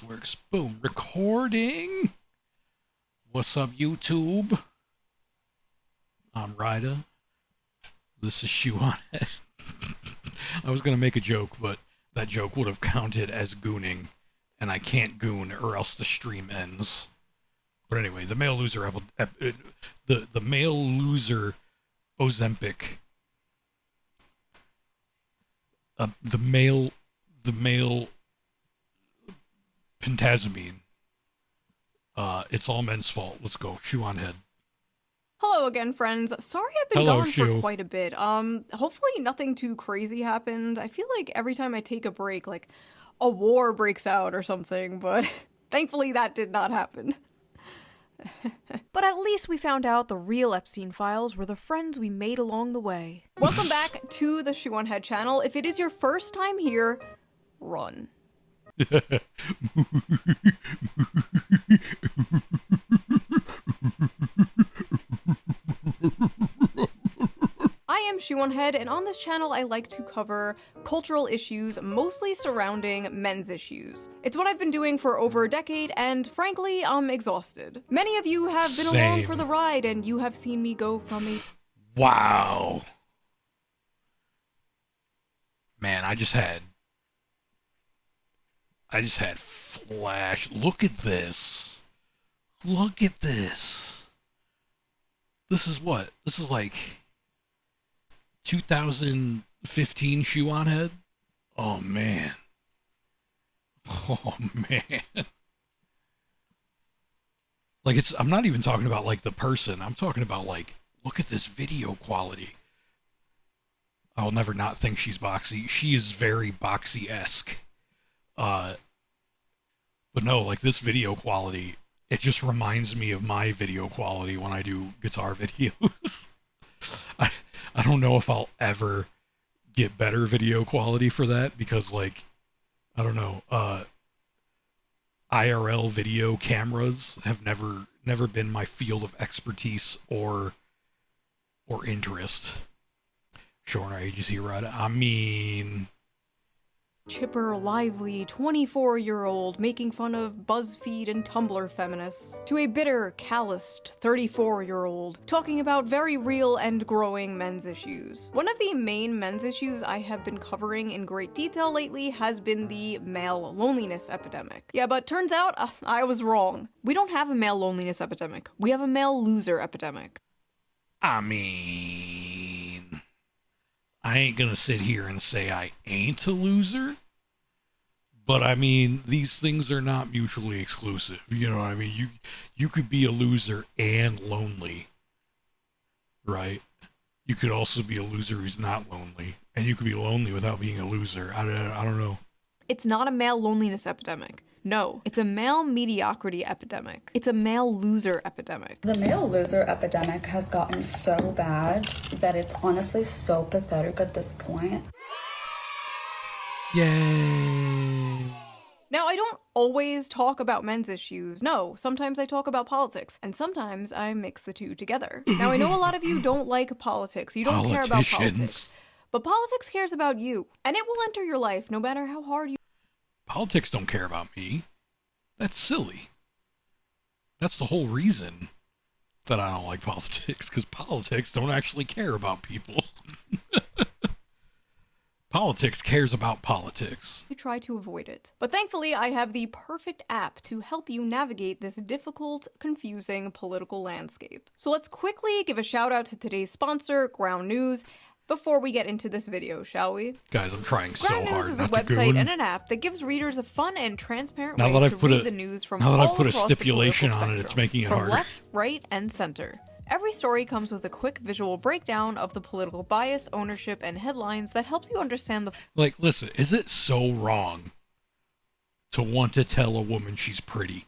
works. Boom. Recording. What's up, YouTube? I'm Ryder. This is ShoeOnHead. I was going to make a joke, but that joke would have counted as gooning, and I can't goon or else the stream ends. But anyway, the male loser the male loser Ozempic. The male pentazamine. It's all men's fault. Let's go. ShoeOnHead. Hello again, friends. Sorry I've been Hello, gone Shue. for quite a bit. Hopefully nothing too crazy happened. I feel like every time I take a break, like, a war breaks out or something, but thankfully that did not happen. But at least we found out the real Epstein files were the friends we made along the way. Welcome back to the ShoeOnHead channel. If it is your first time here, run. I am ShoeOnHead, and on this channel I like to cover cultural issues mostly surrounding men's issues. It's what I've been doing for over a decade, and frankly, I'm exhausted. Many of you have been along for the ride, and you have seen me go from a— Wow. Man, I just had flash. Look at this. Look at this. This is what? This is like 2015 ShoeOnHead? Oh, man. Oh, man. Like, I'm not even talking about, like, the person. I'm talking about, like, look at this video quality. I'll never not think she's boxy. She is very boxy-esque. But no, like, this video quality, it just reminds me of my video quality when I do guitar videos. I don't know if I'll ever get better video quality for that because, like, I don't know, IRL video cameras have never been my field of expertise or interest. Showing our ages here, right? I mean, chipper, lively, 24-year-old making fun of BuzzFeed and Tumblr feminists, to a bitter, calloused 34-year-old talking about very real and growing men's issues. One of the main men's issues I have been covering in great detail lately has been the male loneliness epidemic. Yeah, but turns out I was wrong. We don't have a male loneliness epidemic. We have a male loser epidemic. I mean, I ain't gonna sit here and say I ain't a loser, but I mean, these things are not mutually exclusive. You know what I mean? You could be a loser and lonely, right? You could also be a loser who's not lonely, and you could be lonely without being a loser. I don't know. It's not a male loneliness epidemic. No, it's a male mediocrity epidemic. It's a male loser epidemic. The male loser epidemic has gotten so bad that it's honestly so pathetic at this point. Yay! Now, I don't always talk about men's issues. No, sometimes I talk about politics, and sometimes I mix the two together. Now, I know a lot of you don't like politics. You don't care about politics. But politics cares about you, and it will enter your life no matter how hard you— Politics don't care about me. That's silly. That's the whole reason that I don't like politics, because politics don't actually care about people. Politics cares about politics. You try to avoid it. But thankfully, I have the perfect app to help you navigate this difficult, confusing political landscape. So let's quickly give a shout out to today's sponsor, Ground News, before we get into this video, shall we? Guys, I'm trying so hard Ground News is a not to website goon. and an app that gives readers a fun and transparent way Now that to I've put read the news from now that all I've put a across the stipulation political on it, it's spectrum, making it from harder. left, right, and center. Every story comes with a quick visual breakdown of the political bias, ownership, and headlines that helps you understand the— Like, listen, is it so wrong to want to tell a woman she's pretty?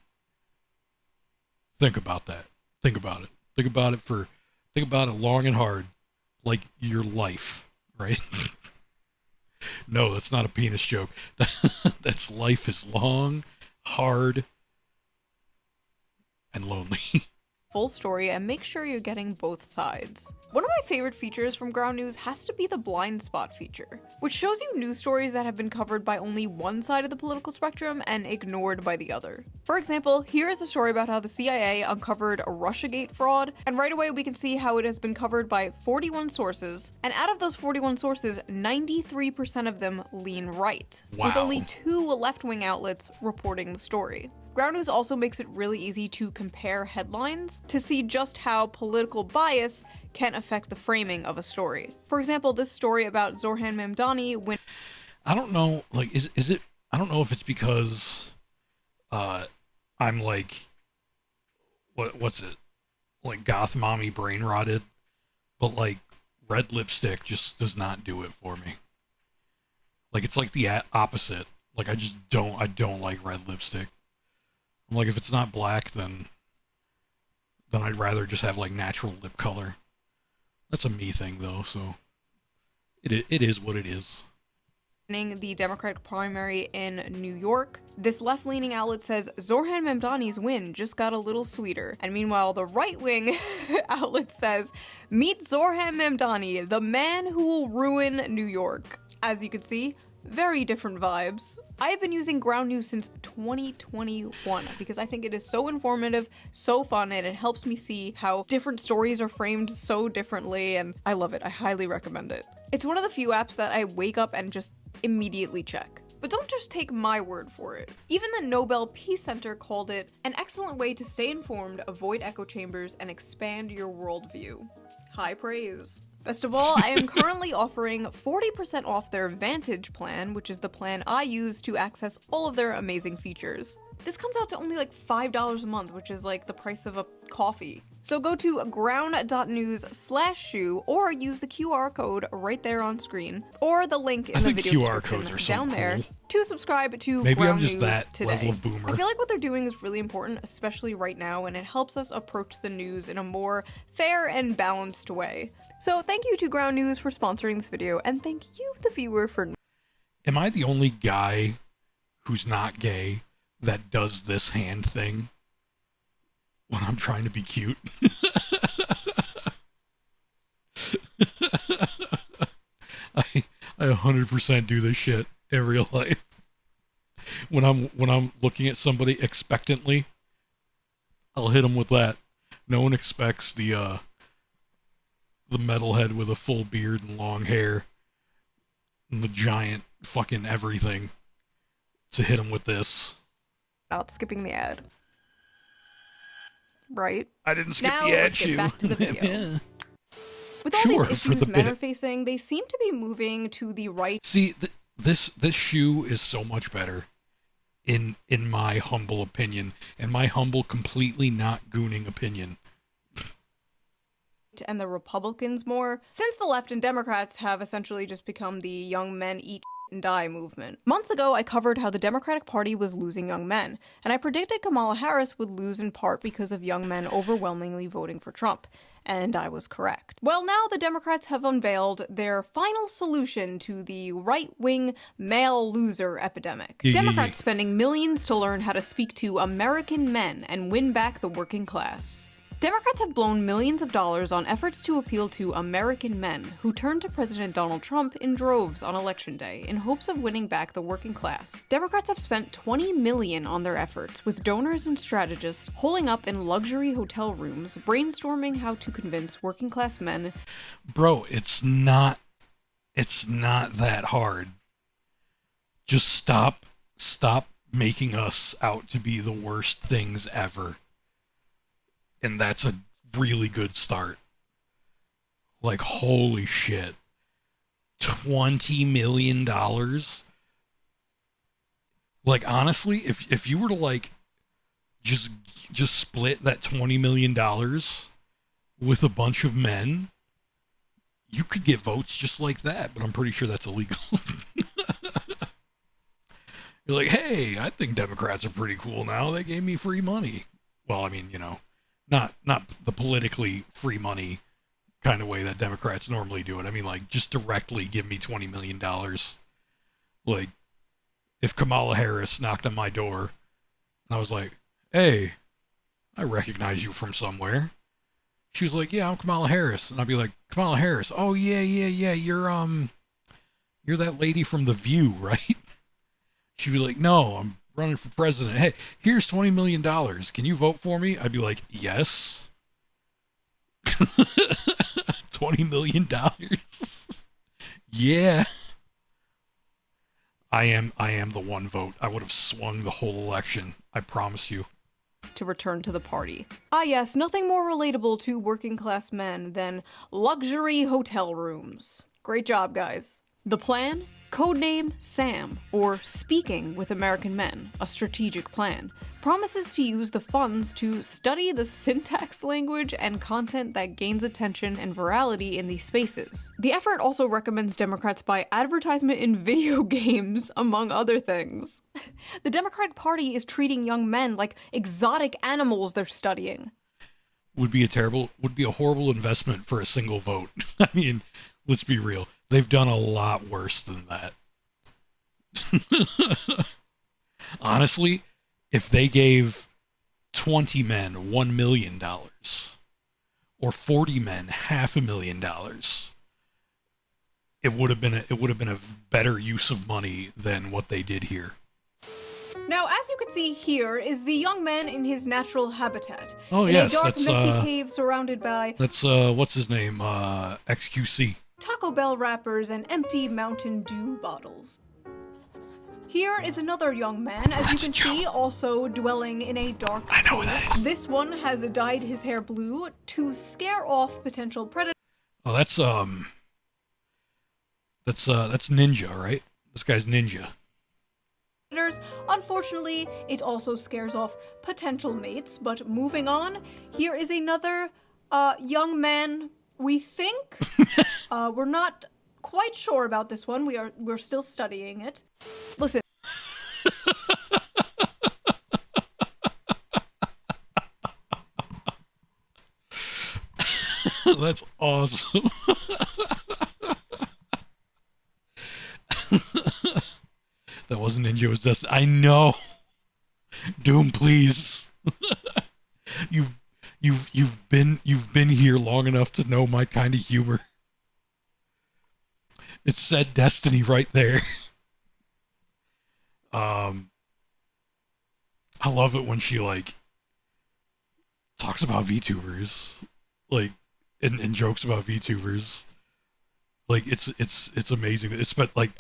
Think about that. Think about it. Think about it long and hard, like your life. Right? No, that's not a penis joke. That's life is long, hard, and lonely. full story and make sure you're getting both sides. One of my favorite features from Ground News has to be the blind spot feature, which shows you news stories that have been covered by only one side of the political spectrum and ignored by the other. For example, here is a story about how the CIA uncovered a Russiagate fraud, and right away we can see how it has been covered by 41 sources, and out of those 41 sources, 93% of them lean right, Wow. with only 2 left-wing outlets reporting the story. Ground News also makes it really easy to compare headlines to see just how political bias can affect the framing of a story. For example, this story about Zorhan Memdani when I don't know, like, is it, I don't know if it's because, I'm like, what's it, like goth mommy brain rotted, but like, red lipstick just does not do it for me. Like, it's like the opposite. Like, I don't like red lipstick. I'm like, if it's not black, then I'd rather just have like natural lip color. That's a me thing though, so it is what it is. the Democratic primary in New York, this left-leaning outlet says Zorhan Memdani's win just got a little sweeter. And meanwhile, the right-wing outlet says, meet Zorhan Memdani, the man who will ruin New York. As you can see, very different vibes. I have been using Ground News since 2021 because I think it is so informative, so fun, and it helps me see how different stories are framed so differently, and I love it. I highly recommend it. It's one of the few apps that I wake up and just immediately check. But don't just take my word for it. Even the Nobel Peace Center called it an excellent way to stay informed, avoid echo chambers, and expand your worldview. High praise. Best of all, I am currently offering 40% off their Vantage plan, which is the plan I use to access all of their amazing features. This comes out to only like $5 a month, which is like the price of a coffee. So go to ground.news/shoe or use the QR code right there on screen, or the link in the video QR description codes are so down there cool. to subscribe to Maybe Ground I'm just News that today. level of boomer. I feel like what they're doing is really important, especially right now, and it helps us approach the news in a more fair and balanced way. So thank you to Ground News for sponsoring this video, and thank you, the viewer, for... Am I the only guy who's not gay that does this hand thing when I'm trying to be cute? I 100% do this shit in real life. When I'm looking at somebody expectantly, I'll hit them with that. No one expects the metalhead with a full beard and long hair and the giant fucking everything to hit him with this. Not skipping the ad. Right? I didn't skip Now the ad, let's get Shoe. back to the video. Yeah. With all Sure, these for issues the men bit. are facing, they seem to be moving to the right. See, this Shoe is so much better, in my humble opinion, and my humble, completely not gooning opinion. And the Republicans more, since the left and Democrats have essentially just become the young men eat and die movement. Months ago, I covered how the Democratic Party was losing young men, and I predicted Kamala Harris would lose in part because of young men overwhelmingly voting for Trump. And I was correct. Well, now the Democrats have unveiled their final solution to the right-wing male loser epidemic. Democrats spending millions to learn how to speak to American men and win back the working class. Democrats have blown millions of dollars on efforts to appeal to American men who turned to President Donald Trump in droves on Election Day in hopes of winning back the working class. Democrats have spent $20 million on their efforts, with donors and strategists holing up in luxury hotel rooms, brainstorming how to convince working class men. Bro, it's not that hard. Just stop making us out to be the worst things ever. And that's a really good start. Like, holy shit. $20 million? Like, honestly, if you were to, like, just split that $20 million with a bunch of men, you could get votes just like that, but I'm pretty sure that's illegal. You're like, hey, I think Democrats are pretty cool now. They gave me free money. Well, I mean, you know, not the politically free money kind of way that Democrats normally do it. I mean, like, just directly give me $20 million. Like, if Kamala Harris knocked on my door and I was like, hey, I recognize you from somewhere. She was like, yeah, I'm Kamala Harris. And I'd be like, Kamala Harris. Oh, yeah. You're that lady from The View, right? She'd be like, no, I'm running for president. Hey, here's $20 million. Can you vote for me? I'd be like, yes. $20 million. Yeah. I am the one vote. I would have swung the whole election. I promise you. To return to the party. Ah yes, nothing more relatable to working class men than luxury hotel rooms. Great job, guys. The plan? Codename Sam, or Speaking with American Men, a strategic plan, promises to use the funds to study the syntax, language, and content that gains attention and virality in these spaces. The effort also recommends Democrats buy advertisement in video games, among other things. The Democratic Party is treating young men like exotic animals they're studying. Would be a horrible investment for a single vote. I mean, let's be real. They've done a lot worse than that. Honestly, if they gave 20 men $1 million or 40 men $500,000, it would have been a better use of money than what they did here. Now, as you can see here, is the young man in his natural habitat. Oh, in yes, a dark, that's, messy cave surrounded by... That's, what's his name? XQC. Taco Bell wrappers and empty Mountain Dew bottles. Here is another young man, as you can see, also dwelling in a dark cave. I know what that is. This one has dyed his hair blue to scare off potential predators. Oh, that's Ninja, right? This guy's Ninja. Unfortunately, it also scares off potential mates, but moving on, here is another young man, we think. We're not quite sure about this one. We're still studying it. Listen. That's awesome. That wasn't Ninja, it was Dustin. I know. Doom, please. You've been here long enough to know my kind of humor. It said Destiny right there. I love it when she talks about VTubers, and jokes about VTubers. It's amazing.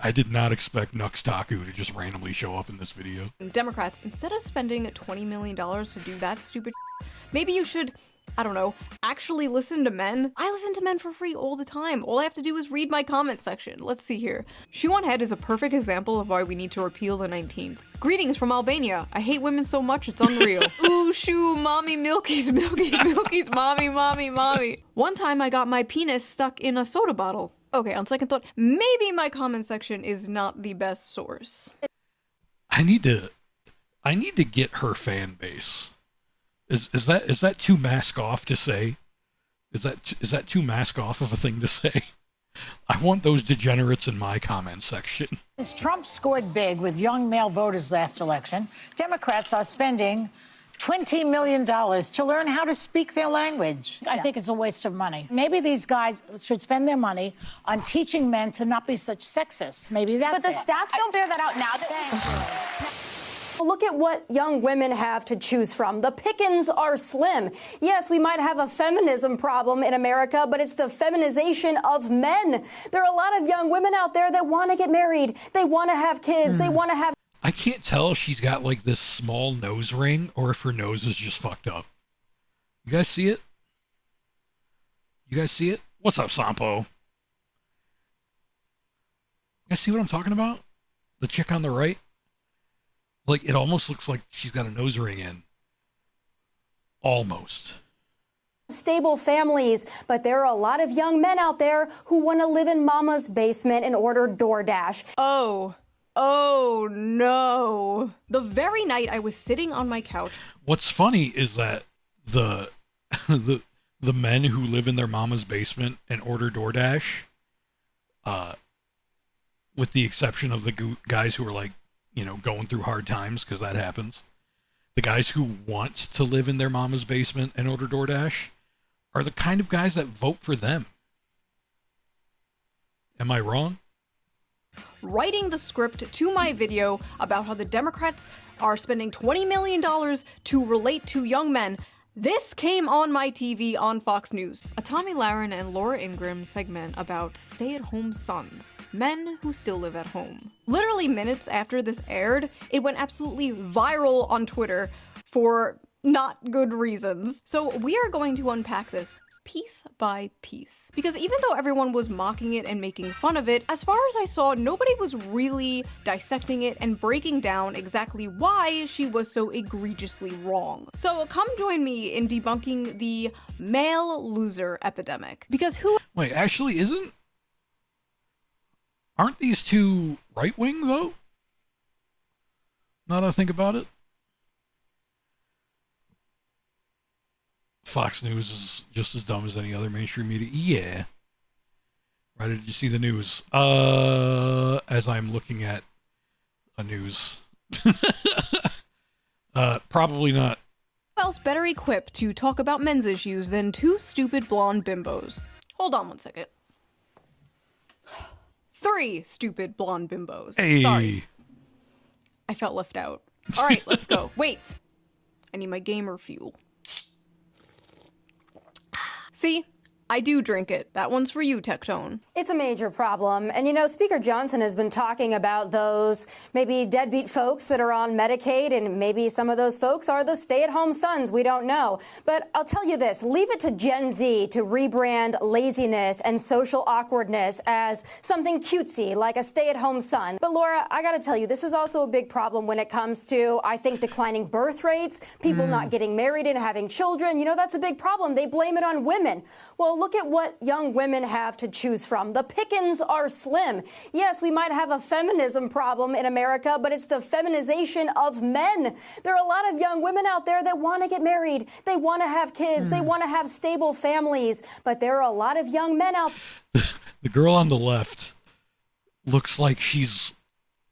I did not expect Nux Taku to just randomly show up in this video. Democrats, instead of spending $20 million to do that stupid maybe you should, I don't know, actually listen to men. I listen to men for free all the time. All I have to do is read my comment section. Let's see here. ShoeOnHead is a perfect example of why we need to repeal the 19th. Greetings from Albania. I hate women so much it's unreal. Ooh, shoo, mommy, milkies, mommy. One time I got my penis stuck in a soda bottle. Okay, on second thought, maybe my comment section is not the best source. I need to get her fan base. Is that too mask off to say? Is that too mask off of a thing to say? I want those degenerates in my comment section. As Trump scored big with young male voters last election, Democrats are spending $20 million to learn how to speak their language. I think it's a waste of money. Maybe these guys should spend their money on teaching men to not be such sexists. Maybe that's it. But the stats don't bear that out now. Look at what young women have to choose from. The pickings are slim. Yes, we might have a feminism problem in America, but it's the feminization of men. There are a lot of young women out there that want to get married. They want to have kids. They want to have... I can't tell if she's got this small nose ring or if her nose is just fucked up. You guys see it? What's up, Sampo? You guys see what I'm talking about? The chick on the right? It almost looks like she's got a nose ring in. Almost. Stable families, but there are a lot of young men out there who want to live in mama's basement and order DoorDash. Oh no. The very night I was sitting on my couch. What's funny is that the men who live in their mama's basement and order DoorDash, with the exception of the guys who are going through hard times, because that happens, the guys who want to live in their mama's basement and order DoorDash are the kind of guys that vote for them. Am I wrong? Writing the script to my video about how the Democrats are spending $20 million to relate to young men. This came on my TV on Fox News. A Tommy Lahren and Laura Ingraham segment about stay-at-home sons, men who still live at home. Literally minutes after this aired, it went absolutely viral on Twitter for not good reasons. So we are going to unpack this piece by piece. Because even though everyone was mocking it and making fun of it, as far as I saw, nobody was really dissecting it and breaking down exactly why she was so egregiously wrong. So come join me in debunking the male loser epidemic. Because who— Wait, actually aren't these two right-wing, though? Now that I think about it. Fox News is just as dumb as any other mainstream media. Yeah. Right, did you see the news? As I'm looking at a news. Probably not. Who else better equipped to talk about men's issues than two stupid blonde bimbos? Hold on one second. 3 stupid blonde bimbos. Hey. Sorry. I felt left out. Alright, let's go. Wait. I need my gamer fuel. See? I do drink it. That one's for you, Tectone. It's a major problem. And you know, Speaker Johnson has been talking about those maybe deadbeat folks that are on Medicaid, and maybe some of those folks are the stay-at-home sons. We don't know. But I'll tell you this, leave it to Gen Z to rebrand laziness and social awkwardness as something cutesy, like a stay-at-home son. But Laura, I gotta tell you, this is also a big problem when it comes to, I think, declining birth rates, people not getting married and having children. You know, that's a big problem. They blame it on women. Well, look at what young women have to choose from. The pickings are slim. Yes, we might have a feminism problem in America, but it's the feminization of men. There are a lot of young women out there that want to get married. They want to have kids. They want to have stable families. But there are a lot of young men out The girl on the left looks like she's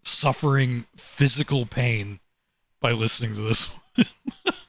suffering physical pain by listening to this.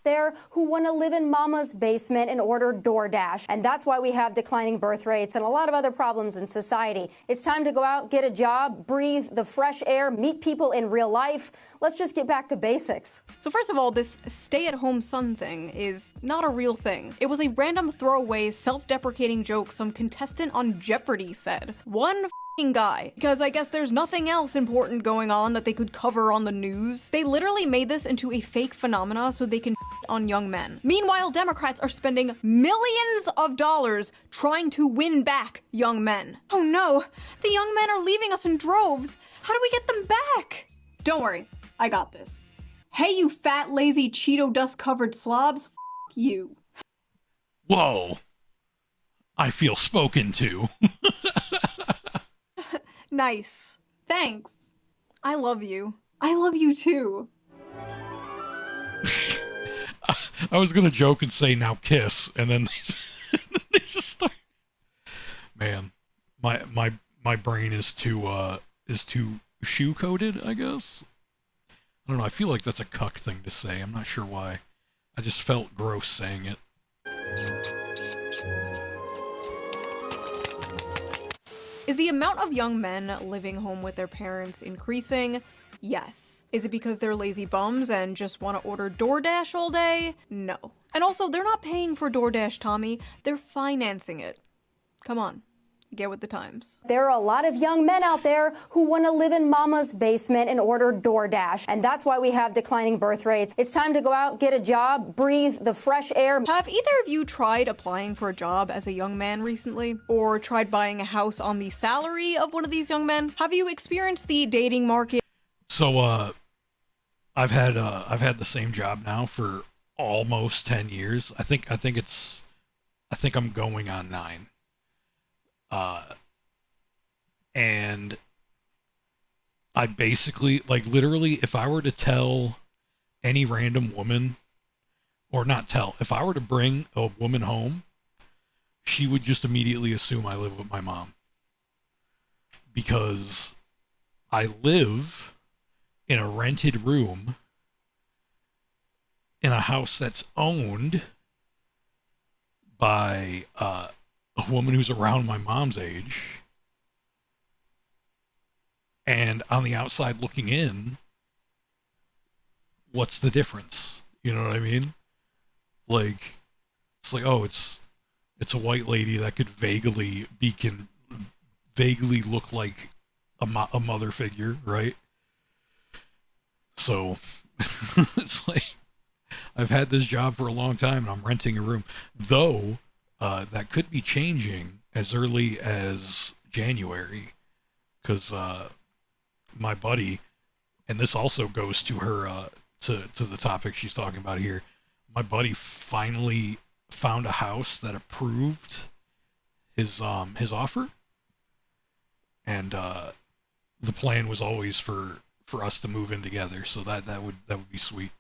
there who want to live in mama's basement and order DoorDash. And that's why we have declining birth rates and a lot of other problems in society. It's time to go out, get a job, breathe the fresh air, meet people in real life. Let's just get back to basics. So first of all, this stay-at-home son thing is not a real thing. It was a random throwaway, self-deprecating joke some contestant on Jeopardy said. One guy, because I guess there's nothing else important going on that they could cover on the news. They literally made this into a fake phenomena so they can on young men. Meanwhile, Democrats are spending millions of dollars trying to win back young men. Oh no, the young men are leaving us in droves. How do we get them back? Don't worry, I got this. Hey, you fat, lazy, Cheeto dust-covered slobs, f you. Whoa. I feel spoken to. Nice. Thanks. I love you. I love you too. I was gonna joke and say now kiss, and then they just start. Man, my brain is too shoe coded, I guess. I don't know. I feel like that's a cuck thing to say. I'm not sure why. I just felt gross saying it. Is the amount of young men living home with their parents increasing? Yes. Is it because they're lazy bums and just want to order DoorDash all day? No. And also, they're not paying for DoorDash, Tommy. They're financing it. Come on. Get with the times. There are a lot of young men out there who want to live in mama's basement and order DoorDash. And that's why we have declining birth rates. It's time to go out, get a job, breathe the fresh air. Have either of you tried applying for a job as a young man recently? Or tried buying a house on the salary of one of these young men? Have you experienced the dating market? So, I've had the same job now for almost 10 years. I think I'm going on 9. And I basically, like, literally, if I were to tell any random woman, or not tell, if I were to bring a woman home, she would just immediately assume I live with my mom. Because I live in a rented room in a house that's owned by a woman who's around my mom's age, and on the outside looking in, what's the difference? You know what I mean? Like, it's like, oh, it's a white lady that could vaguely look like a mother figure, right? So it's like, I've had this job for a long time and I'm renting a room, though that could be changing as early as January, because my buddy, and this also goes to her to the topic she's talking about here, my buddy finally found a house that approved his offer, and the plan was always for us to move in together, so that would be sweet.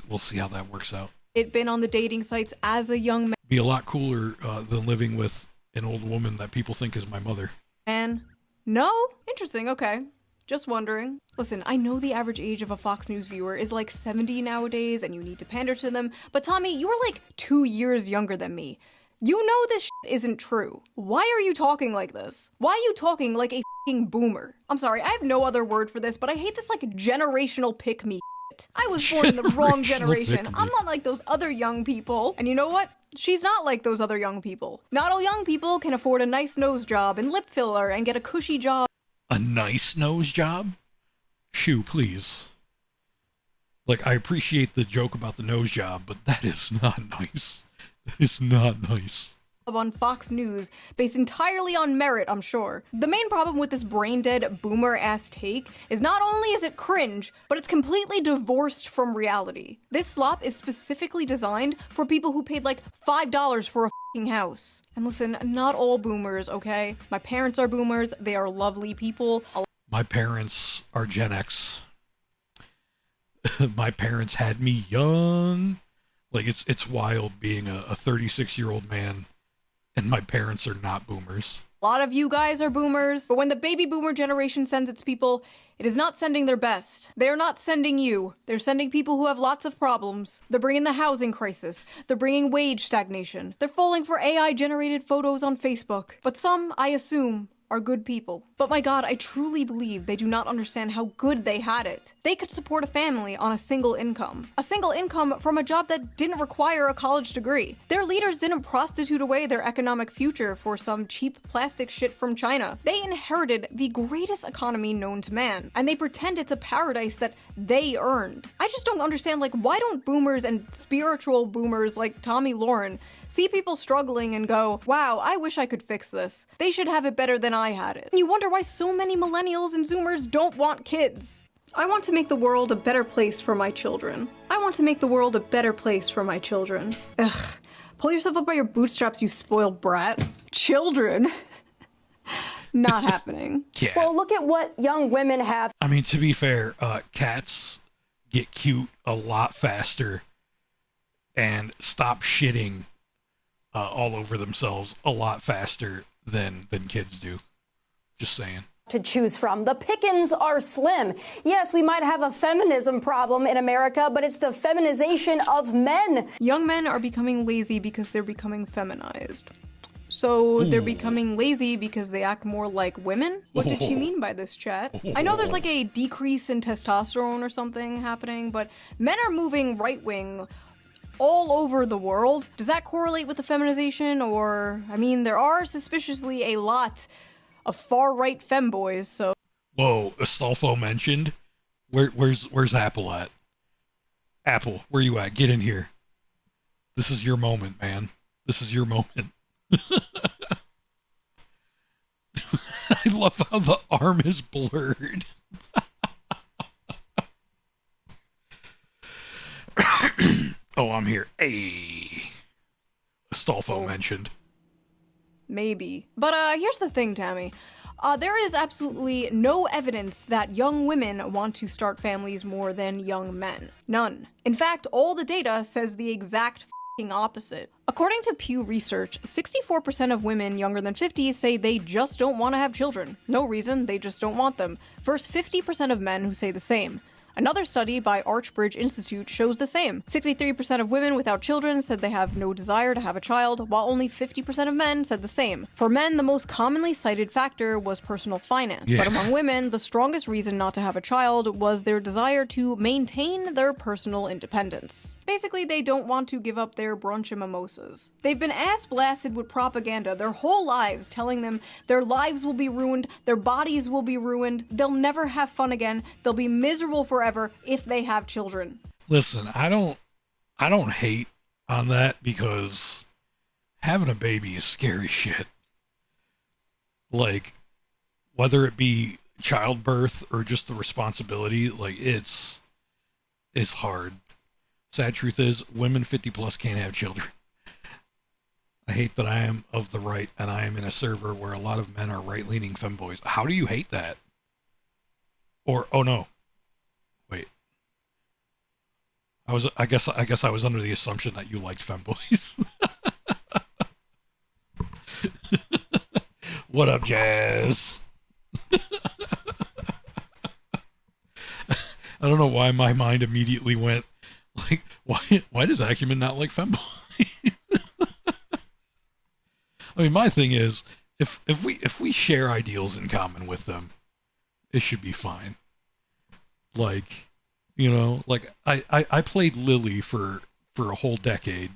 We'll see how that works out. It been on the dating sites as a young Be a lot cooler than living with an old woman that people think is my mother. man. No? Interesting, okay. Just wondering. Listen, I know the average age of a Fox News viewer is like 70 nowadays and you need to pander to them, but Tommy, you are like 2 years younger than me. You know this shit isn't true. Why are you talking like this? Why are you talking like a fucking boomer? I'm sorry, I have no other word for this, but I hate this like generational pick-me shit. I was born in the wrong generation. I'm not like those other young people. And you know what? She's not like those other young people. Not all young people can afford a nice nose job and lip filler and get a cushy job. A nice nose job? Shoo, please. Like, I appreciate the joke about the nose job, but that is not nice. That is not nice. On Fox News, based entirely on merit, I'm sure. The main problem with this brain-dead, boomer-ass take is not only is it cringe, but it's completely divorced from reality. This slop is specifically designed for people who paid like $5 for a fucking house. And listen, not all boomers, okay? My parents are boomers, they are lovely people. My parents are Gen X. My parents had me young. Like, it's wild being a 36-year-old man, and my parents are not boomers. A lot of you guys are boomers, but when the baby boomer generation sends its people, it is not sending their best. They are not sending you. They're sending people who have lots of problems. They're bringing the housing crisis. They're bringing wage stagnation. They're falling for AI-generated photos on Facebook. But some, I assume, are good people. But my god, I truly believe they do not understand how good they had it. They could support a family on a single income. A single income from a job that didn't require a college degree. Their leaders didn't prostitute away their economic future for some cheap plastic shit from China. They inherited the greatest economy known to man, and they pretend it's a paradise that they earned. I just don't understand, like, why don't boomers and spiritual boomers like Tommy Lauren see people struggling and go, wow, I wish I could fix this. They should have it better than I had it. And you wonder why so many millennials and zoomers don't want kids. I want to make the world a better place for my children. I want to make the world a better place for my children. Ugh. Pull yourself up by your bootstraps, you spoiled brat. Children. Not happening. Yeah. Well, look at what young women have. I mean, to be fair, cats get cute a lot faster and stop shitting all over themselves a lot faster than kids do. Just saying. To choose from. The pickings are slim. Yes, we might have a feminism problem in America, but it's the feminization of men. Young men are becoming lazy because they're becoming feminized. So they're becoming lazy because they act more like women? What did she mean by this, chat? I know there's like a decrease in testosterone or something happening, but men are moving right-wing all over the world. Does that correlate with the feminization? Or, I mean, there are suspiciously a lot of far-right femboys, so... Whoa, Astolfo mentioned? Where's Apple at? Apple, where you at? Get in here. This is your moment, man. This is your moment. I love how the arm is blurred. Oh, I'm here. Hey. Astolfo mentioned. Maybe. But here's the thing, Tammy. There is absolutely no evidence that young women want to start families more than young men. None. In fact, all the data says the exact f***ing opposite. According to Pew Research, 64% of women younger than 50 say they just don't want to have children. No reason, they just don't want them. Versus 50% of men who say the same. Another study by Archbridge Institute shows the same. 63% of women without children said they have no desire to have a child, while only 50% of men said the same. For men, the most commonly cited factor was personal finance. Yeah. But among women, the strongest reason not to have a child was their desire to maintain their personal independence. Basically, they don't want to give up their brunch and mimosas. They've been ass-blasted with propaganda their whole lives, telling them their lives will be ruined, their bodies will be ruined, they'll never have fun again, they'll be miserable forever if they have children. Listen, I don't hate on that because having a baby is scary shit. Like, whether it be childbirth or just the responsibility, like, it's hard. Sad truth is, women 50 plus can't have children. I hate that I am of the right and I am in a server where a lot of men are right-leaning femboys. How do you hate that? Or, oh no. Wait. I guess I was under the assumption that you liked femboys. What up, Jazz? I don't know why my mind immediately went like, why does Acumen not like femboys? I mean, my thing is, if we share ideals in common with them, it should be fine. Like, you know, like I played Lily for a whole decade.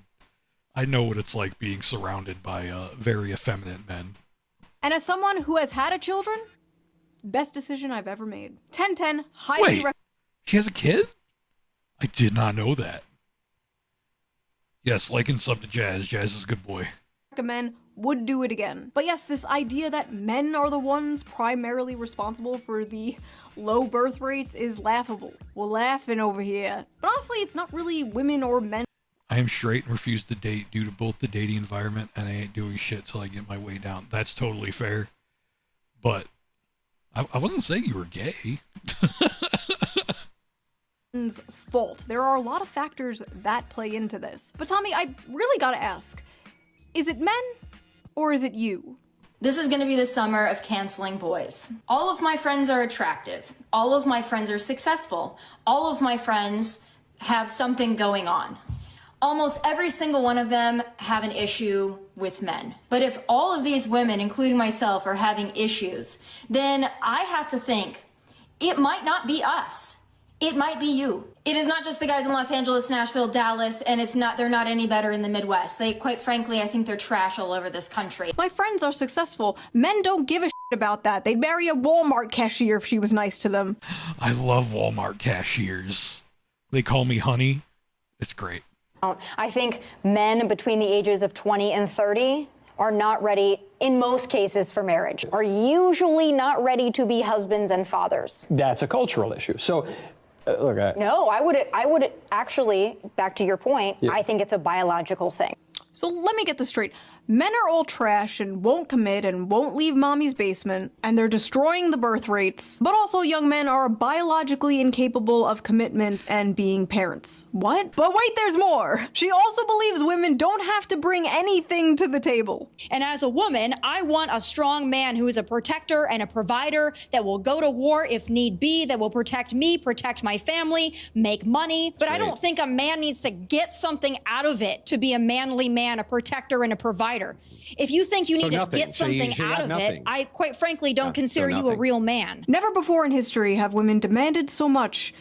I know what it's like being surrounded by very effeminate men. And as someone who has had a children, best decision I've ever made. 10/10, highly Wait, she has a kid? I did not know that. Yes, like and sub to Jazz. Jazz is a good boy. recommend, would do it again. But yes, this idea that men are the ones primarily responsible for the low birth rates is laughable. We're laughing over here. But honestly, it's not really women or men. I am straight and refuse to date due to both the dating environment and I ain't doing shit till I get my way down. That's totally fair. But I wasn't saying you were gay. Fault. There are a lot of factors that play into this. But Tommy, I really gotta ask, is it men or is it you? This is gonna be the summer of canceling boys. All of my friends are attractive. All of my friends are successful. All of my friends have something going on. Almost every single one of them have an issue with men. But if all of these women, including myself, are having issues, then I have to think, it might not be us. It might be you. It is not just the guys in Los Angeles, Nashville, Dallas, and they're not any better in the Midwest. They, quite frankly, I think they're trash all over this country. My friends are successful. Men don't give a shit about that. They'd marry a Walmart cashier if she was nice to them. I love Walmart cashiers. They call me honey. It's great. I think men between the ages of 20 and 30 are not ready, in most cases, for marriage, are usually not ready to be husbands and fathers. That's a cultural issue. So, look, No, I would actually, back to your point, Yeah. I think it's a biological thing. So let me get this straight. Men are all trash and won't commit and won't leave mommy's basement, and they're destroying the birth rates. But also young men are biologically incapable of commitment and being parents. What? But wait, there's more! She also believes women don't have to bring anything to the table. And as a woman, I want a strong man who is a protector and a provider that will go to war if need be, that will protect me, protect my family, make money. But I don't think a man needs to get something out of it to be a manly man, a protector and a provider. If you think you need to get something out of it, I quite frankly don't consider you a real man. Never before in history have women demanded so much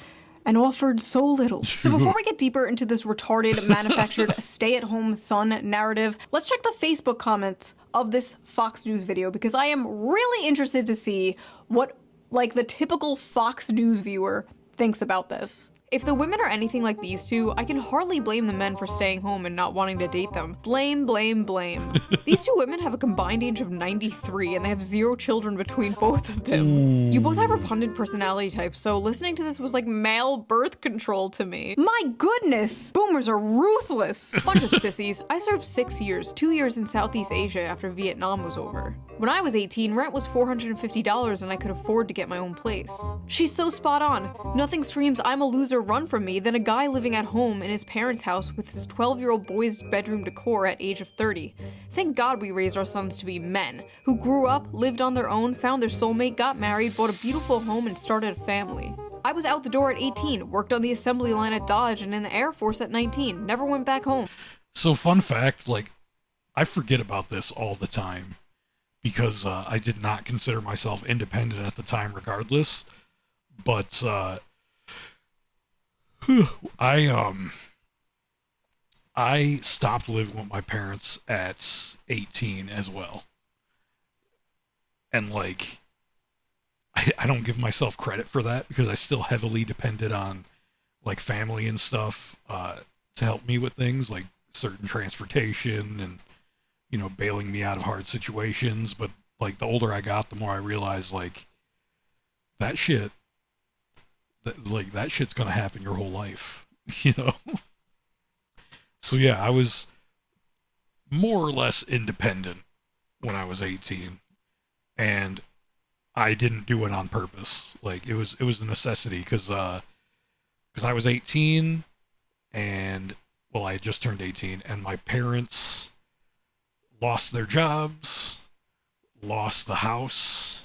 and offered so little. So before we get deeper into this retarded, manufactured, stay-at-home son narrative, let's check the Facebook comments of this Fox News video, because I am really interested to see what, like, the typical Fox News viewer thinks about this. If the women are anything like these two, I can hardly blame the men for staying home and not wanting to date them. Blame, blame, blame. These two women have a combined age of 93 and they have 0 children between both of them. You both have repugnant personality types, so listening to this was like male birth control to me. My goodness! Boomers are ruthless! Bunch of sissies. I served 6 years, 2 years in Southeast Asia after Vietnam was over. When I was 18, rent was $450 and I could afford to get my own place. She's so spot on. Nothing screams I'm a loser run from me than a guy living at home in his parents' house with his 12-year-old boy's bedroom decor at age of 30. Thank God we raised our sons to be men, who grew up, lived on their own, found their soulmate, got married, bought a beautiful home, and started a family. I was out the door at 18, worked on the assembly line at Dodge and in the Air Force at 19, never went back home. So fun fact, like, I forget about this all the time because I did not consider myself independent at the time regardless. But I stopped living with my parents at 18 as well. And like I don't give myself credit for that because I still heavily depended on like family and stuff to help me with things like certain transportation and, you know, bailing me out of hard situations. But like the older I got, the more I realized like that shit's gonna happen your whole life, you know? So yeah, I was more or less independent when I was 18, and I didn't do it on purpose. Like it was a necessity because I was 18 and well, I had just turned 18 and my parents lost their jobs, lost the house,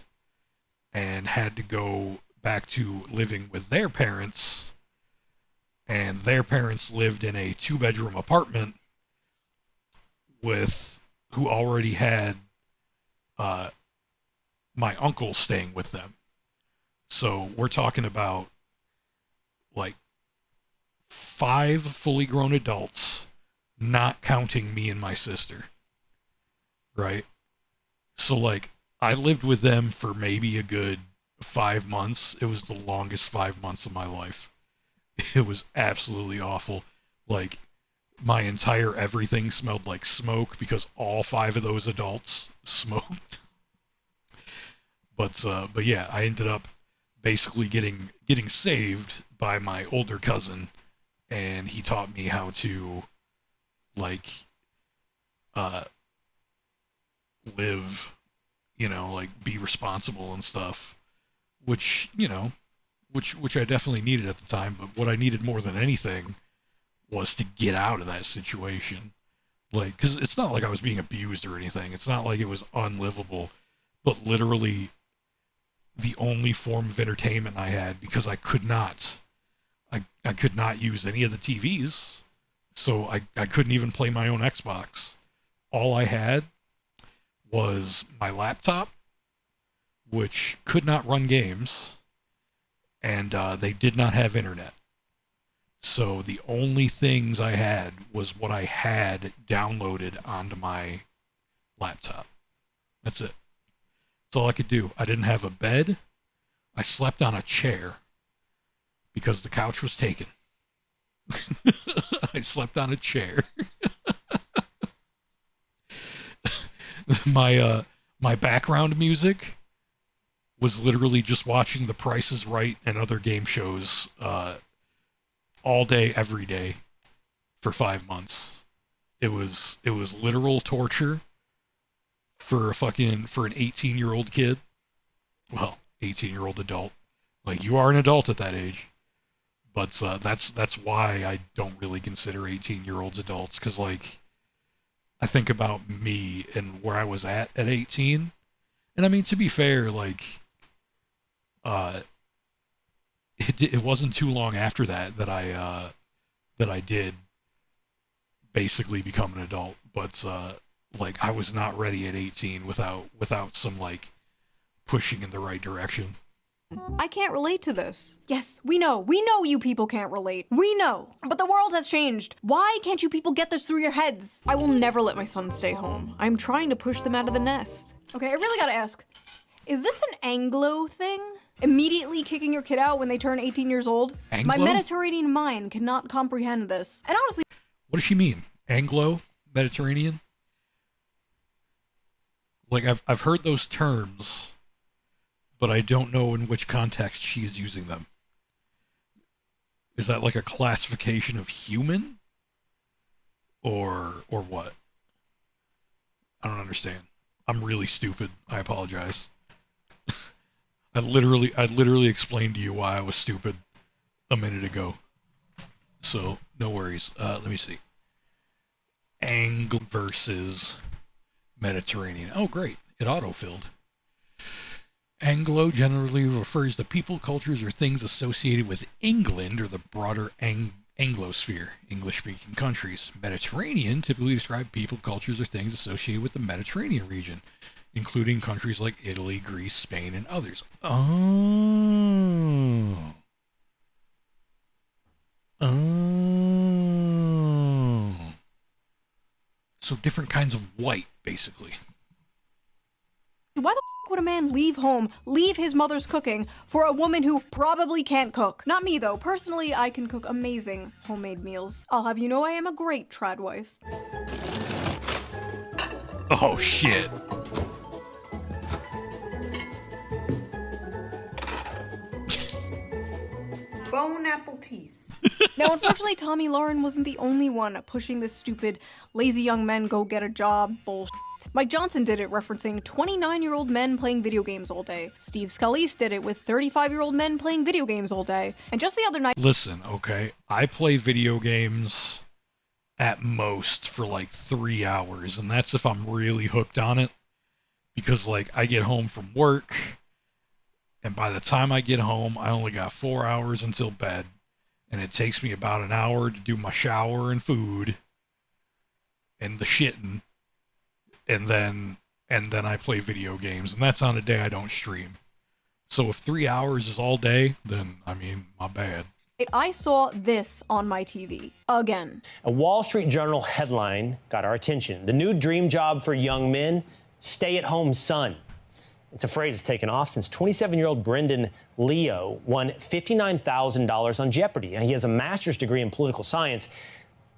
and had to go back to living with their parents. And their parents lived in a 2-bedroom apartment who already had my uncle staying with them. So we're talking about like 5 fully grown adults, not counting me and my sister. Right? So like I lived with them for maybe a good 5 months. It was the longest 5 months of my life. It was absolutely awful. Like my entire everything smelled like smoke because all 5 of those adults smoked. But yeah, I ended up basically getting saved by my older cousin, and he taught me how to like live, you know, like be responsible and stuff, which, you know, which I definitely needed at the time. But what I needed more than anything was to get out of that situation. Like, because it's not like I was being abused or anything. It's not like it was unlivable, but literally the only form of entertainment I had, because I could not use any of the TVs, so I couldn't even play my own Xbox. All I had was my laptop, which could not run games, and they did not have internet. So the only things I had was what I had downloaded onto my laptop. That's it. That's all I could do. I didn't have a bed. I slept on a chair because the couch was taken. I slept on a chair. My background music was literally just watching The Price is Right and other game shows all day, every day for 5 months. It was literal torture for an 18-year-old kid. Well, 18-year-old adult. Like, you are an adult at that age. But that's why I don't really consider 18-year-olds adults, because like I think about me and where I was at 18, and I mean, to be fair, like it wasn't too long after that I did basically become an adult, but like I was not ready at 18 without some like pushing in the right direction. I can't relate to this. Yes, we know you people can't relate. We know. But the world has changed. Why can't you people get this through your heads? I will never let my son stay home. I'm trying to push them out of the nest. Okay, I really gotta ask, is this an Anglo thing? Immediately kicking your kid out when they turn 18 years old? Anglo? My Mediterranean mind cannot comprehend this. And honestly, what does she mean? Anglo? Mediterranean? Like, I've heard those terms, but I don't know in which context she is using them. Is that like a classification of human? Or what? I don't understand. I'm really stupid. I apologize. I literally explained to you why I was stupid a minute ago. So, no worries. Let me see. Anglo versus Mediterranean. Oh, great. It autofilled. Anglo generally refers to people, cultures, or things associated with England or the broader Anglosphere, English-speaking countries. Mediterranean typically describe people, cultures, or things associated with the Mediterranean region, including countries like Italy, Greece, Spain, and others. Oh. So different kinds of white, basically. Why the f would a man leave home, leave his mother's cooking, for a woman who probably can't cook? Not me, though. Personally, I can cook amazing homemade meals. I'll have you know I am a great trad wife. Oh, shit. Bone apple teeth. Now, unfortunately, Tommy Lauren wasn't the only one pushing this stupid, lazy young men go get a job bullshit. Mike Johnson did it, referencing 29-year-old men playing video games all day. Steve Scalise did it with 35-year-old men playing video games all day. And just the other night— Listen, okay, I play video games at most for like 3 hours, and that's if I'm really hooked on it. Because, like, I get home from work, and by the time I get home, I only got 4 hours until bed. And it takes me about an hour to do my shower and food and the shitting. And then I play video games, and that's on a day I don't stream. So if 3 hours is all day, then, I mean, my bad. I saw this on my TV. Again. A Wall Street Journal headline got our attention. The new dream job for young men, stay-at-home son. It's a phrase that's taken off since 27-year-old Brendan Leo won $59,000 on Jeopardy. And he has a master's degree in political science,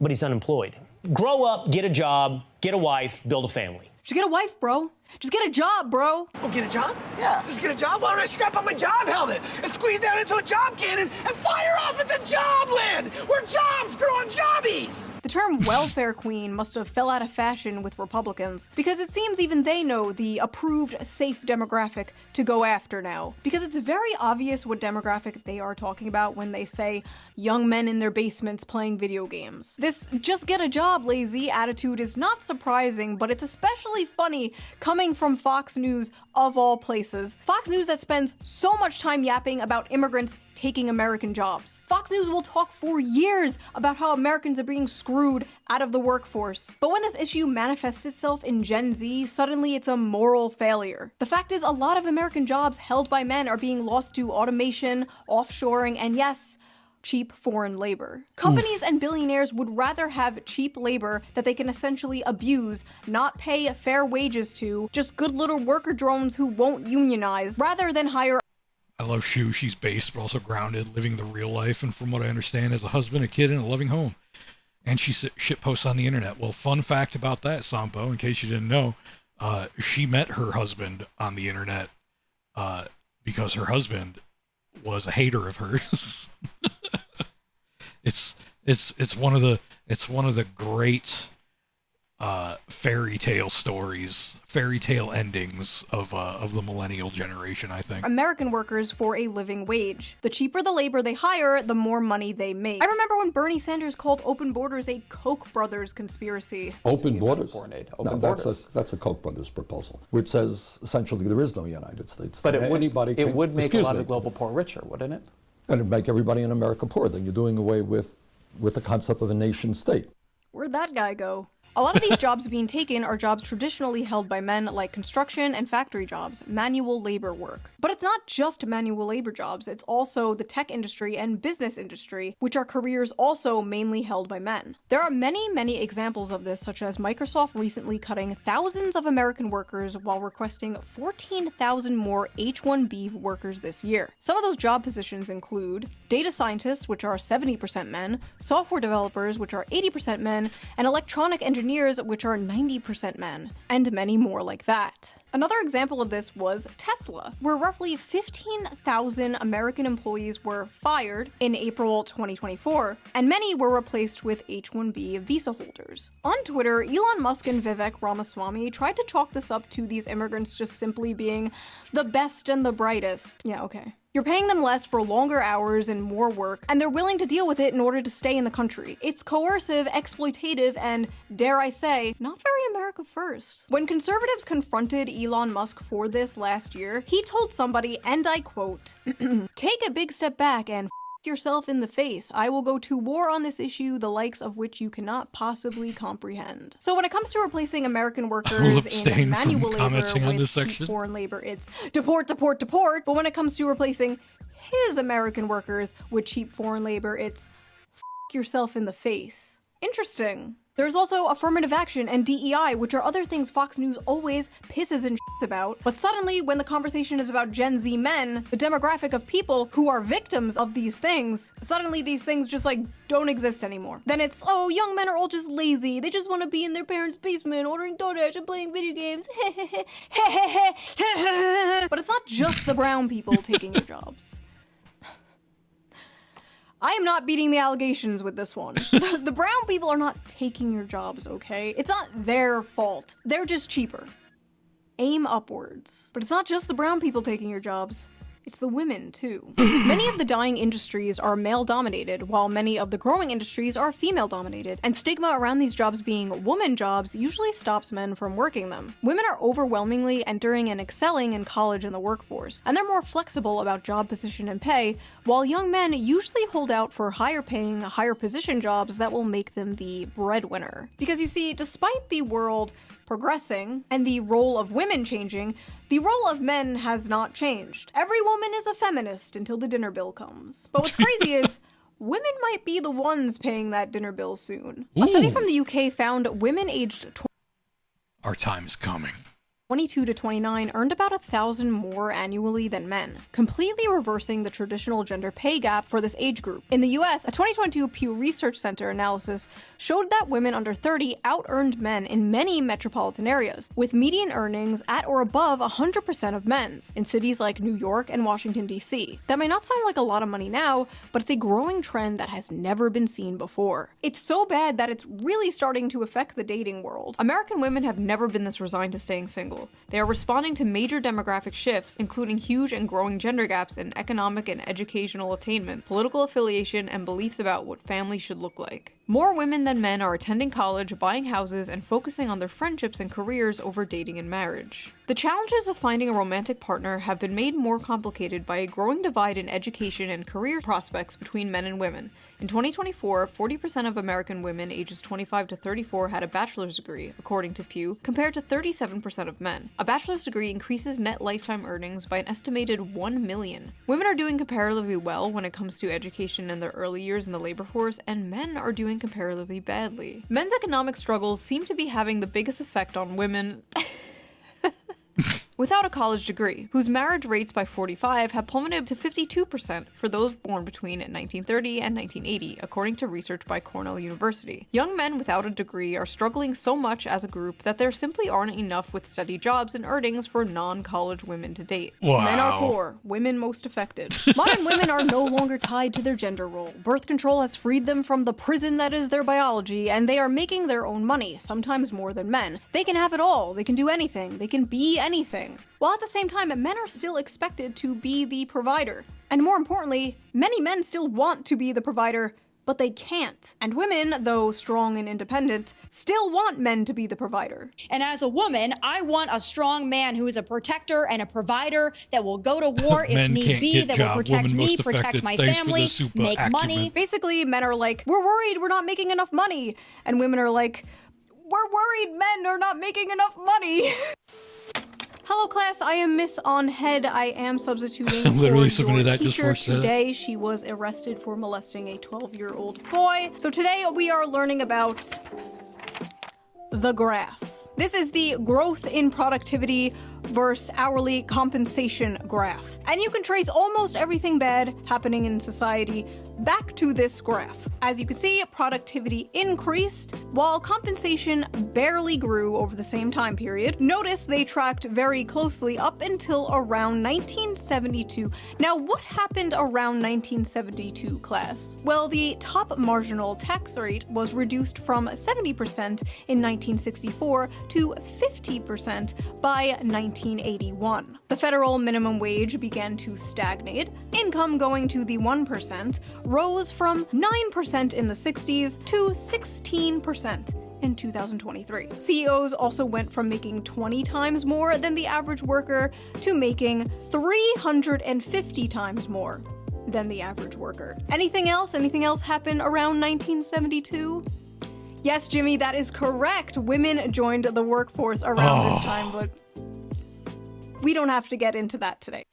but he's unemployed. Grow up, get a job, get a wife, build a family. Just get a wife, bro. Just get a job, bro. Oh, get a job? Yeah. Just get a job? Why don't I strap on my job helmet and squeeze down into a job cannon and fire off into jobland, where jobs grow on jobbies? The term welfare queen must have fell out of fashion with Republicans, because it seems even they know the approved safe demographic to go after now. Because it's very obvious what demographic they are talking about when they say young men in their basements playing video games. This just get a job, lazy attitude is not surprising, but it's especially funny coming from Fox News of all places. Fox News that spends so much time yapping about immigrants taking American jobs. Fox News will talk for years about how Americans are being screwed out of the workforce. But when this issue manifests itself in Gen Z, suddenly it's a moral failure. The fact is, a lot of American jobs held by men are being lost to automation, offshoring, and yes, cheap foreign labor. Companies and billionaires would rather have cheap labor that they can essentially abuse, not pay fair wages to, just good little worker drones who won't unionize, rather than hire— I love Shoe. She's based, but also grounded, living the real life, and from what I understand, has a husband, a kid, and a loving home. And she shit posts on the internet. Well, fun fact about that, Sampo, in case you didn't know, she met her husband on the internet because her husband was a hater of hers. It's one of the great fairy tale stories, fairy tale endings of the millennial generation, I think. American workers for a living wage. The cheaper the labor they hire, the more money they make. I remember when Bernie Sanders called open borders a Koch brothers conspiracy. Open borders? That's a Koch brothers proposal, which says essentially there is no United States. But it would make a lot of global poor richer, wouldn't it? And it'd make everybody in America poor. Then you're doing away with the concept of a nation state. Where'd that guy go? A lot of these jobs being taken are jobs traditionally held by men, like construction and factory jobs, manual labor work. But it's not just manual labor jobs, it's also the tech industry and business industry, which are careers also mainly held by men. There are many, many examples of this, such as Microsoft recently cutting thousands of American workers while requesting 14,000 more H-1B workers this year. Some of those job positions include data scientists, which are 70% men, software developers, which are 80% men, and electronic engineers, which are 90% men, and many more like that. Another example of this was Tesla, where roughly 15,000 American employees were fired in April 2024, and many were replaced with H-1B visa holders. On Twitter, Elon Musk and Vivek Ramaswamy tried to chalk this up to these immigrants just simply being the best and the brightest. Yeah, okay. You're paying them less for longer hours and more work, and they're willing to deal with it in order to stay in the country. It's coercive, exploitative, and, dare I say, not very America first. When conservatives confronted Elon Musk for this last year, he told somebody, and I quote, "Take a big step back and yourself in the face. I will go to war on this issue, the likes of which you cannot possibly comprehend." So when it comes to replacing American workers in manual labor with cheap foreign labor, it's deport, deport, deport. But when it comes to replacing his American workers with cheap foreign labor, it's yourself in the face. Interesting. There's also affirmative action and DEI, which are other things Fox News always pisses and shits about. But suddenly, when the conversation is about Gen Z men, the demographic of people who are victims of these things, suddenly these things just like don't exist anymore. Then it's, oh, young men are all just lazy. They just want to be in their parents' basement ordering DoorDash and playing video games. But it's not just the brown people taking your jobs. I am not beating the allegations with this one. The brown people are not taking your jobs, okay? It's not their fault. They're just cheaper. Aim upwards. But it's not just the brown people taking your jobs. It's the women, too. Many of the dying industries are male-dominated, while many of the growing industries are female-dominated, and stigma around these jobs being woman jobs usually stops men from working them. Women are overwhelmingly entering and excelling in college and the workforce, and they're more flexible about job position and pay, while young men usually hold out for higher-paying, higher-position jobs that will make them the breadwinner. Because you see, despite the world progressing and the role of women changing, the role of men has not changed. Every woman is a feminist until the dinner bill comes. But what's crazy is, women might be the ones paying that dinner bill soon. A study from the UK found women aged Our time is coming. 22 to 29 earned about 1,000 more annually than men, completely reversing the traditional gender pay gap for this age group. In the US, a 2022 Pew Research Center analysis showed that women under 30 out-earned men in many metropolitan areas, with median earnings at or above 100% of men's, in cities like New York and Washington, D.C. That may not sound like a lot of money now, but it's a growing trend that has never been seen before. It's so bad that it's really starting to affect the dating world. American women have never been this resigned to staying single. They are responding to major demographic shifts, including huge and growing gender gaps in economic and educational attainment, political affiliation, and beliefs about what family should look like. More women than men are attending college, buying houses, and focusing on their friendships and careers over dating and marriage. The challenges of finding a romantic partner have been made more complicated by a growing divide in education and career prospects between men and women. In 2024, 40% of American women ages 25 to 34 had a bachelor's degree, according to Pew, compared to 37% of men. A bachelor's degree increases net lifetime earnings by an estimated $1 million. Women are doing comparatively well when it comes to education in their early years in the labor force, and men are doing comparatively badly. Men's economic struggles seem to be having the biggest effect on women without a college degree, whose marriage rates by 45 have plummeted to 52% for those born between 1930 and 1980, according to research by Cornell University. Young men without a degree are struggling so much as a group that there simply aren't enough with steady jobs and earnings for non-college women to date. Wow. Men are poor, women most affected. Modern women are no longer tied to their gender role. Birth control has freed them from the prison that is their biology, and they are making their own money, sometimes more than men. They can have it all, they can do anything, they can be anything. While at the same time, men are still expected to be the provider. And more importantly, many men still want to be the provider, but they can't. And women, though strong and independent, still want men to be the provider. And as a woman, I want a strong man who is a protector and a provider that will go to war if need be, that will protect me, protect my family, make money. Basically, men are like, we're worried we're not making enough money. And women are like, we're worried men are not making enough money. Hello class, I am Miss On Head. I am substituting for your teacher today. She was arrested for molesting a 12-year-old boy. So today we are learning about the graph. This is the growth in productivity versus hourly compensation graph. And you can trace almost everything bad happening in society back to this graph. As you can see, productivity increased while compensation barely grew over the same time period. Notice they tracked very closely up until around 1972. Now, what happened around 1972, class? Well, the top marginal tax rate was reduced from 70% in 1964 to 50% by 1970. 1981. The federal minimum wage began to stagnate, income going to the 1% rose from 9% in the 60s to 16% in 2023. CEOs also went from making 20 times more than the average worker to making 350 times more than the average worker. Anything else? Anything else happen around 1972? Yes, Jimmy, that is correct. Women joined the workforce around this time, but we don't have to get into that today.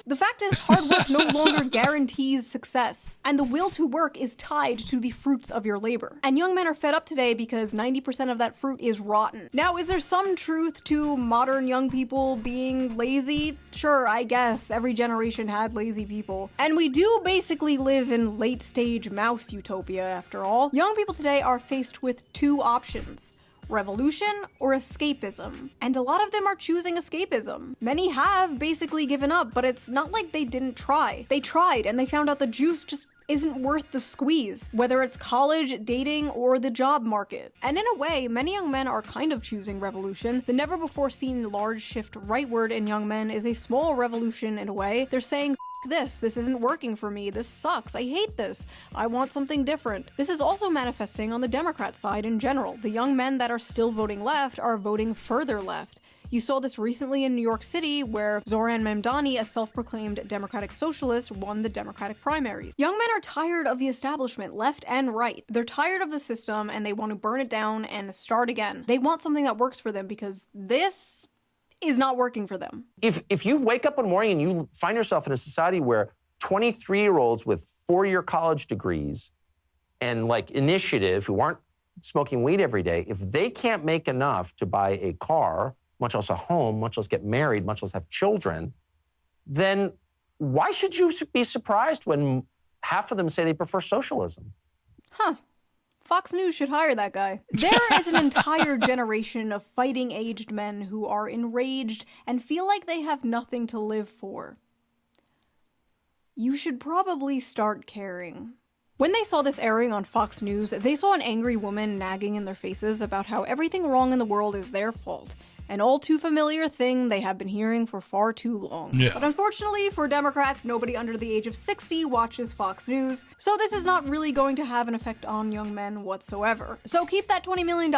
The fact is, hard work no longer guarantees success, and the will to work is tied to the fruits of your labor. And young men are fed up today because 90% of that fruit is rotten. Now, is there some truth to modern young people being lazy? Sure, I guess. Every generation had lazy people. And we do basically live in late-stage mouse utopia, after all. Young people today are faced with two options: revolution or escapism. And a lot of them are choosing escapism. Many have basically given up, but it's not like they didn't try. They tried and they found out the juice just isn't worth the squeeze, whether it's college, dating, or the job market. And in a way, many young men are kind of choosing revolution. The never-before-seen large shift rightward in young men is a small revolution in a way. They're saying, this isn't working for me, this sucks, I hate this, I want something different. This is also manifesting on the Democrat side in general. The young men that are still voting left are voting further left. You saw this recently in New York City, where Zohran Mamdani, a self-proclaimed Democratic socialist, won the Democratic primary. Young men are tired of the establishment, left and right. They're tired of the system and they want to burn it down and start again. They want something that works for them because this is not working for them. If you wake up one morning and you find yourself in a society where 23-year-olds with 4-year college degrees and like initiative who aren't smoking weed every day, if they can't make enough to buy a car, much less a home, much less get married, much less have children, then why should you be surprised when half of them say they prefer socialism? Huh. Fox News should hire that guy. There is an entire generation of fighting-aged men who are enraged and feel like they have nothing to live for. You should probably start caring. When they saw this airing on Fox News, they saw an angry woman nagging in their faces about how everything wrong in the world is their fault. An all too familiar thing they have been hearing for far too long. Yeah. But unfortunately for Democrats, nobody under the age of 60 watches Fox News, so this is not really going to have an effect on young men whatsoever. So keep that $20 million.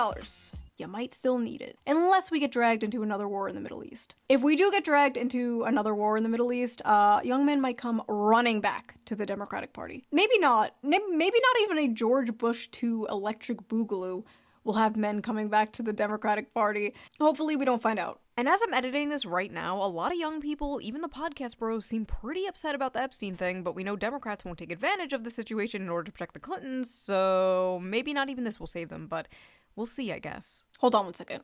You might still need it. Unless we get dragged into another war in the Middle East. If we do get dragged into another war in the Middle East, young men might come running back to the Democratic Party. Maybe not. Maybe not even a George Bush II electric boogaloo will have men coming back to the Democratic Party. Hopefully we don't find out. And as I'm editing this right now, a lot of young people, even the podcast bros, seem pretty upset about the Epstein thing, but we know Democrats won't take advantage of the situation in order to protect the Clintons, so maybe not even this will save them, but we'll see, I guess. Hold on one second.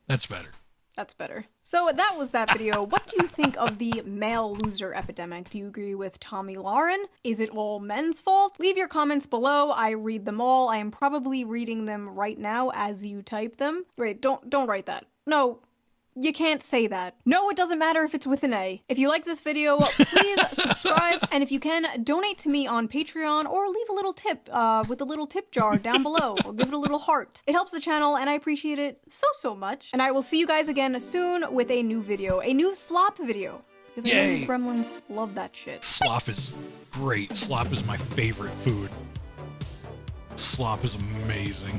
That's better. That's better. So that was that video. What do you think of the male loser epidemic? Do you agree with Tommy Lauren? Is it all men's fault? Leave your comments below. I read them all. I am probably reading them right now as you type them. Wait, don't write that. No. You can't say that. No, it doesn't matter if it's with an A. If you like this video, please subscribe, and if you can, donate to me on Patreon, or leave a little tip with the little tip jar down below, or give it a little heart. It helps the channel, and I appreciate it so much. And I will see you guys again soon with a new video, a new slop video. Because I know you gremlins love that shit. Slop is great. Slop is my favorite food. Slop is amazing.